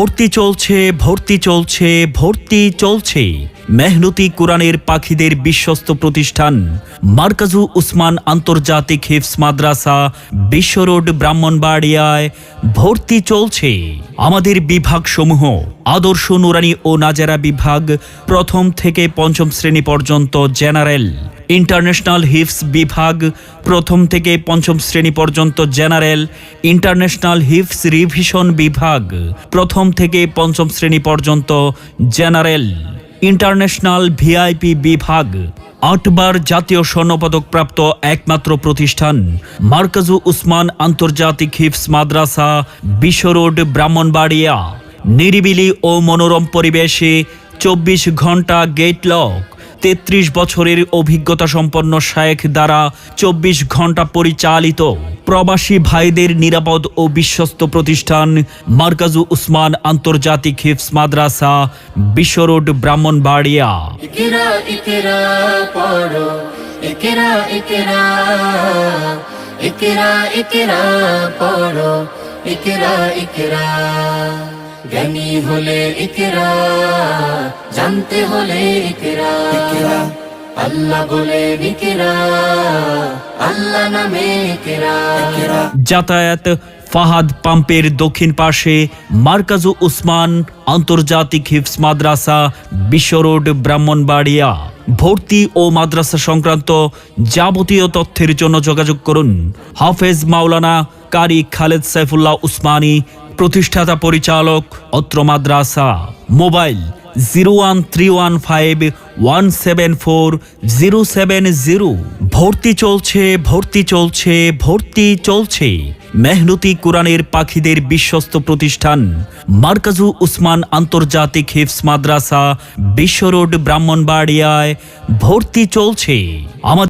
ভর্তি চলছে ভর্তি চলছে ভর্তি চলছে মেহনতি কোরআনের পাখিদের বিশ্বস্ত প্রতিষ্ঠান মারকাজু উসমান আন্তর্জাতিক হিফজ মাদ্রাসা বিশ্ব রোড ব্রাহ্মণবাড়িয়ায় ভর্তি চলছে। আমাদের বিভাগসমূহ আদর্শ নুরানি ও নাজারা বিভাগ প্রথম থেকে পঞ্চম শ্রেণী পর্যন্ত জেনারেল, ইন্টারন্যাশনাল হিফজ বিভাগ প্রথম থেকে পঞ্চম শ্রেণী পর্যন্ত জেনারেল, ইন্টারন্যাশনাল হিফজ রিভিশন বিভাগ প্রথম থেকে পঞ্চম শ্রেণী পর্যন্ত জেনারেল, ইন্টারন্যাশনাল ভিআইপি বিভাগ 8 বার জাতীয় স্বর্ণপদক প্রাপ্ত একমাত্র প্রতিষ্ঠান মারকাজু উসমান আন্তর্জাতিক হিফজ মাদ্রাসা বিশ্ব রোড ব্রাহ্মণবাড়িয়া। নিরিবিলি ও মনোরম পরিবেশে 24 ঘন্টা গেট লক, 33 বছরের অভিজ্ঞতা সম্পন্ন শায়েখ দ্বারা 24 ঘন্টা পরিচালিত প্রবাসী ভাইদের নিরাপদ ও বিশ্বস্ত প্রতিষ্ঠান মারকাজু উসমান আন্তর্জাতিক হিফজ মাদ্রাসা বিশ্ব রোড ব্রাহ্মণবাড়িয়া। ইকরা ইকরা পড়ো, ইকরা ইকরা, ইকরা ইকরা পড়ো, ইকরা ইকরা। জ্ঞানী হলে ইকরা, জানতে হলে ইকরা। আল্লাহ বলে ইকরা, আল্লাহ নামে ইকরা। যাতায়াত ফাহাদ পাম্পের দক্ষিণ পাশে মারকাজু উসমান আন্তর্জাতিক হিফজ মাদ্রাসা বিশ্ব রোড ব্রাহ্মণবাড়িয়া। ভর্তি ও মাদ্রাসা সংক্রান্ত যাবতীয় তথ্যের জন্য যোগাযোগ করুন হাফেজ মাওলানা কারি খালেদ সাইফুল্লাহ উসমানী, প্রতিষ্ঠাতা পরিচালক অত্র মাদ্রাসা। মোবাইল 01315174070। ভর্তি চলছে ভর্তি চলছে ভর্তি চলছে মেহনতি কোরআনের পাখিদের বিশ্বস্ত প্রতিষ্ঠান মারকাজু উসমান আন্তর্জাতিক হিফজ মাদ্রাসা বিশ্ব রোড ব্রাহ্মণবাড়িয়ায় ভর্তি চলছে। আমাদের